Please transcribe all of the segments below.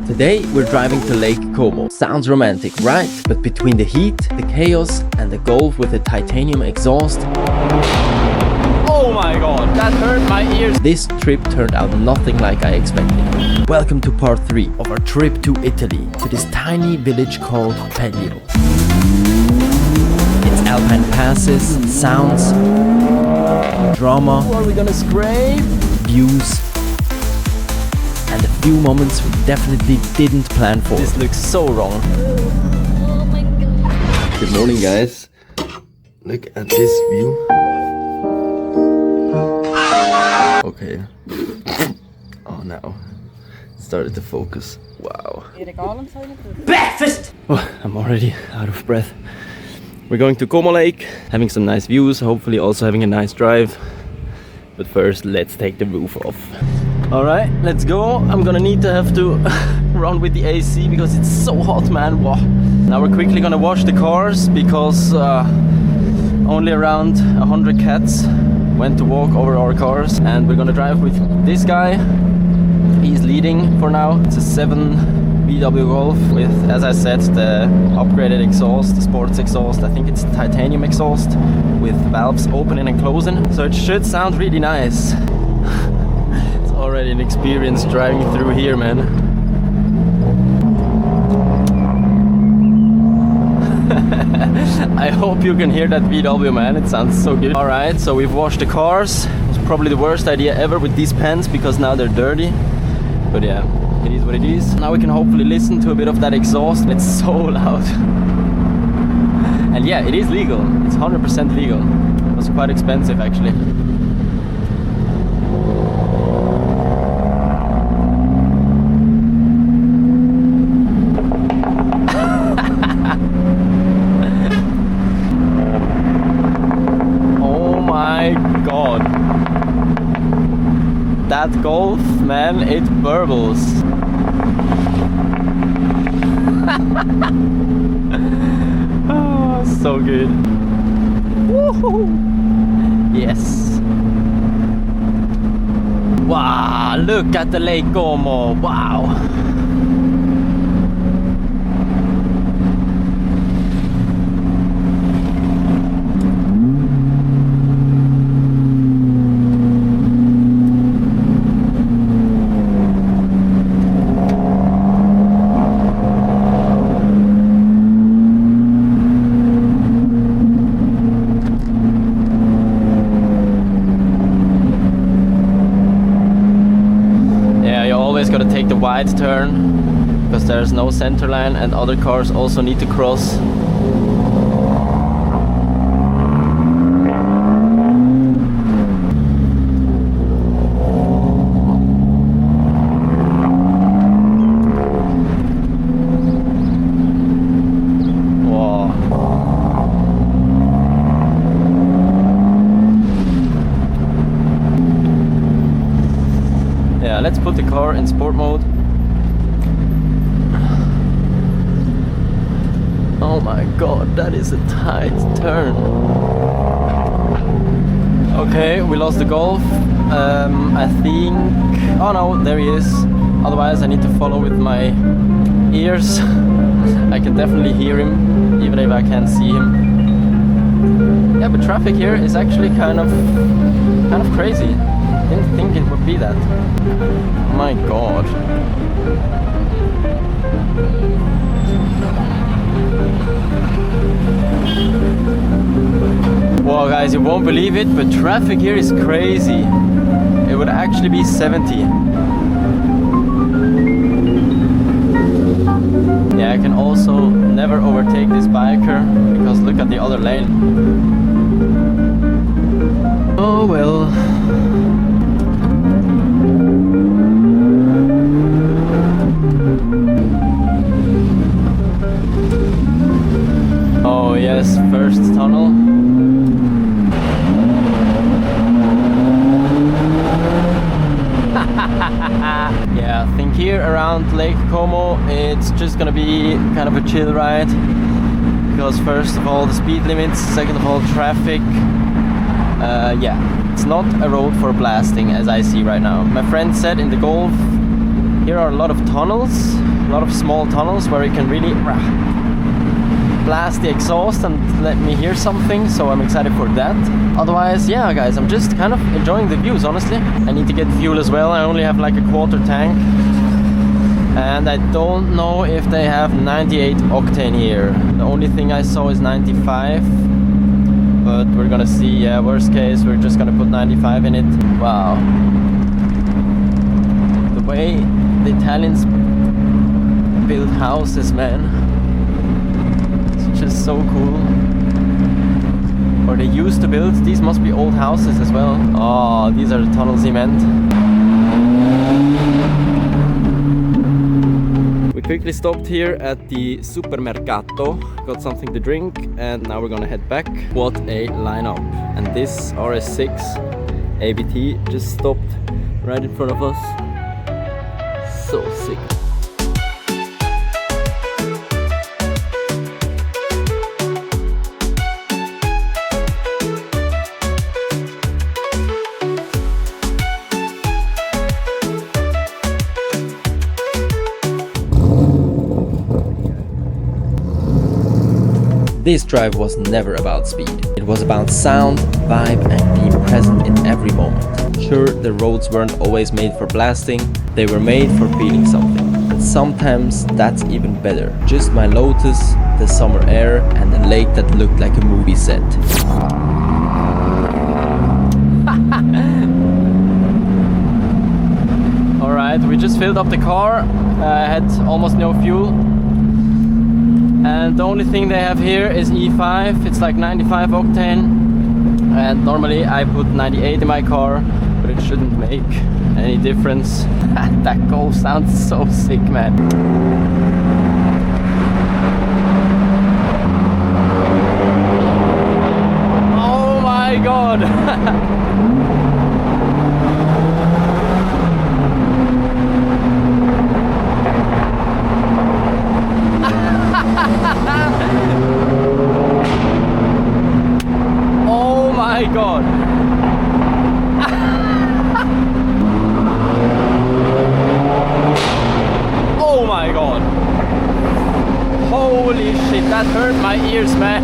Today we're driving to Lake Como. Sounds romantic, right? But between the heat, the chaos and the Golf with the titanium exhaust, oh my god, that hurt my ears. This trip turned out nothing like I expected. Welcome to part 3 of our trip to Italy, to this tiny village called Pellio. Its alpine passes, sounds, drama, Are we gonna scrape? views, and a few moments we definitely didn't plan for. This looks so wrong. Good morning, guys. Look at this view. Okay. Oh, now it started to focus. Wow. Breakfast! Oh, I'm already out of breath. We're going to Como Lake, having some nice views, hopefully also having a nice drive. But first, let's take the roof off. Alright, let's go. I'm gonna need to have to run with the AC because it's so hot, man. Wow. Now we're quickly gonna wash the cars because only around 100 cats went to walk over our cars, and we're gonna drive with this guy. He's leading for now. It's a 7 VW Golf with, as I said, the upgraded exhaust, the sports exhaust. I think it's titanium exhaust with valves opening and closing, so it should sound really nice. It's already an experience driving through here, man. I hope you can hear that VW, man. It sounds so good. Alright, so we've washed the cars. It was probably the worst idea ever with these pants because now they're dirty. But yeah, it is what it is. Now we can hopefully listen to a bit of that exhaust. It's so loud. And yeah, it is legal. It's 100% legal. It was quite expensive actually. God, that Golf, man, it burbles. Oh, so good. Woohoo! Yes. Wow, look at the Lake Como. Wow. Got to take the wide turn because there's no center line and other cars also need to cross. Wow. Yeah, let's put the car in sport mode. Oh my god, that is a tight turn. Okay, we lost the Golf. I think... Oh no, there he is. Otherwise I need to follow with my ears. I can definitely hear him, even if I can't see him. Yeah, but traffic here is actually kind of crazy. Didn't think it would be that. My god. Wow, guys, you won't believe it, but traffic here is crazy. It would actually be 70. Yeah, I can also never overtake this biker because look at the other lane. Oh well. Oh yes, first tunnel. Yeah, I think here around Lake Como it's just gonna be kind of a chill ride because first of all the speed limits, second of all traffic. Yeah, it's not a road for blasting as I see right now. My friend said in the Golf here are a lot of tunnels A lot of small tunnels where you can really blast the exhaust and let me hear something, so I'm excited for that. Otherwise, yeah guys, I'm just kind of enjoying the views, honestly. I need to get fuel as well. I only have like a quarter tank, and I don't know if they have 98 octane here. The only thing I saw is 95, but we're gonna see. Yeah, worst case, we're just gonna put 95 in it. Wow, the way the Italians build houses, man, it's just so cool. Or they used to build. These must be old houses as well. Oh, these are the tunnels he meant. We quickly stopped here at the supermercato, got something to drink, and now we're gonna head back. What a lineup. And this RS6 ABT just stopped right in front of us. So sick. This drive was never about speed. It was about sound, vibe, and being present in every moment. Sure, the roads weren't always made for blasting, they were made for feeling something. And sometimes that's even better. Just my Lotus, the summer air, and a lake that looked like a movie set. Alright, we just filled up the car. I had almost no fuel. And the only thing they have here is E5. It's like 95 octane, and normally I put 98 in my car, but it shouldn't make any difference. That goal sounds so sick, man. Oh my god. Oh my god. Oh my god. Holy shit, that hurt my ears, man.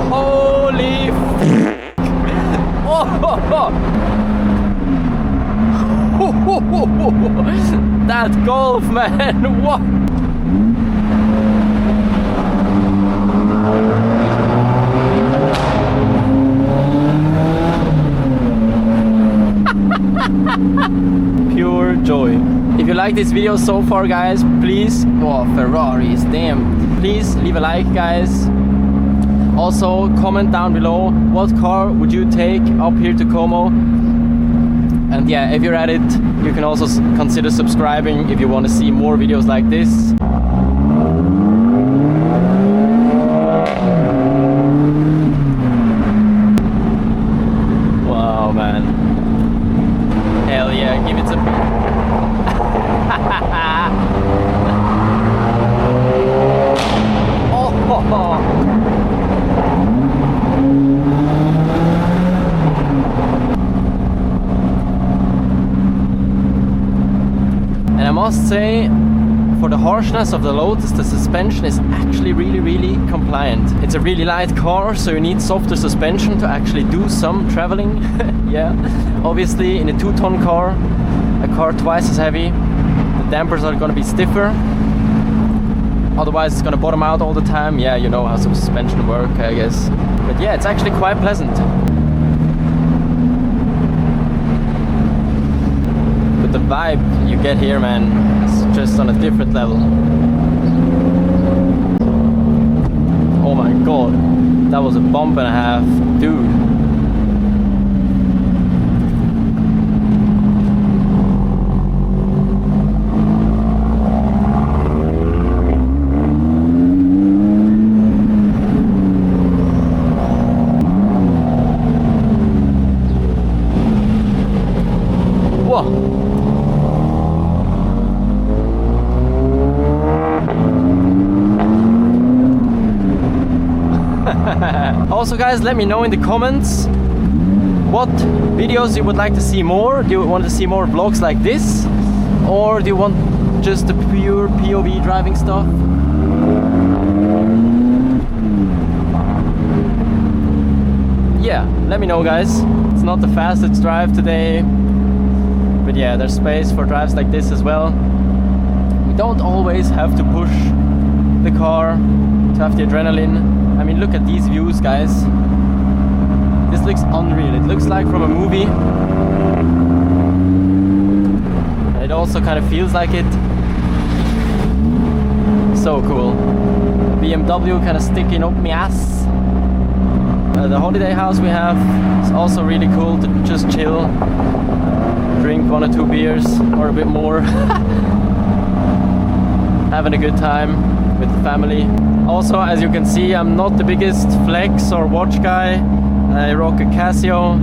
Holy oh. That Golf, man. What? Pure joy. If you like this video so far, guys, please, oh, Ferraris, damn, please leave a like, guys. Also comment down below, what car would you take up here to Como? And yeah, if you're at it, you can also consider subscribing if you want to see more videos like this. Wow, man. Hell yeah, give it some... Oh! And I must say, for the harshness of the Lotus, the suspension is actually really compliant. It's a really light car, so you need softer suspension to actually do some traveling. Yeah, obviously in a 2-ton car, a car twice as heavy, the dampers are gonna be stiffer. Otherwise it's gonna bottom out all the time. Yeah, you know how some suspension work, I guess. But yeah, it's actually quite pleasant. But the vibe you get here, man, is just on a different level. Oh my god, that was a bump and a half, dude. Also guys, let me know in the comments what videos you would like to see more. Do you want to see more vlogs like this? Or do you want just the pure POV driving stuff? Yeah, let me know guys. It's not the fastest drive today, but yeah, there's space for drives like this as well. We don't always have to push the car to have the adrenaline. I mean, look at these views guys. This looks unreal. It looks like from a movie. And it also kind of feels like it. So cool. BMW kind of sticking up my ass. The holiday house we have is also really cool to just chill, drink 1 or 2 beers or a bit more, having a good time with the family. Also, as you can see, I'm not the biggest flex or watch guy. I rock a Casio,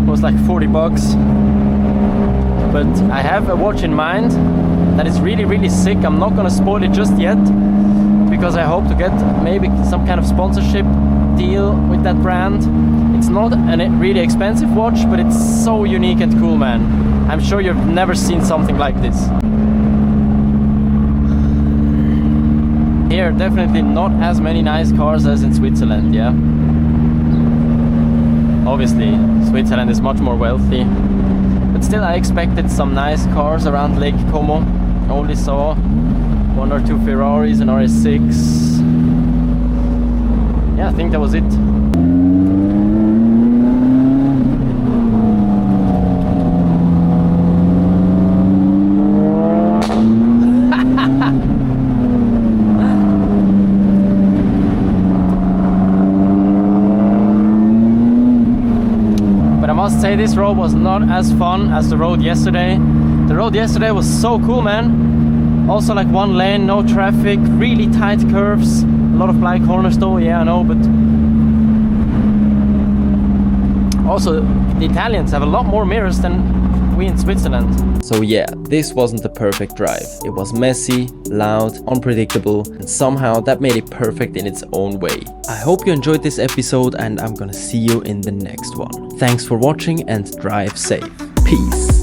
it was like 40 bucks, but I have a watch in mind that is really sick. I'm not gonna spoil it just yet because I hope to get maybe some kind of sponsorship deal with that brand. It's not a really expensive watch, but it's so unique and cool, man. I'm sure you've never seen something like this. Here, definitely not as many nice cars as in Switzerland, yeah. Obviously, Switzerland is much more wealthy, but still I expected some nice cars around Lake Como. I only saw 1 or 2 Ferraris, an RS6. Yeah, I think that was it. But I must say this road was not as fun as the road yesterday. The road yesterday was so cool, man. Also like 1 lane, no traffic, really tight curves. A lot of black corners though, yeah I know, but also the Italians have a lot more mirrors than we in Switzerland. So yeah, this wasn't the perfect drive. It was messy, loud, unpredictable, and somehow that made it perfect in its own way. I hope you enjoyed this episode and I'm gonna see you in the next one. Thanks for watching and drive safe. Peace.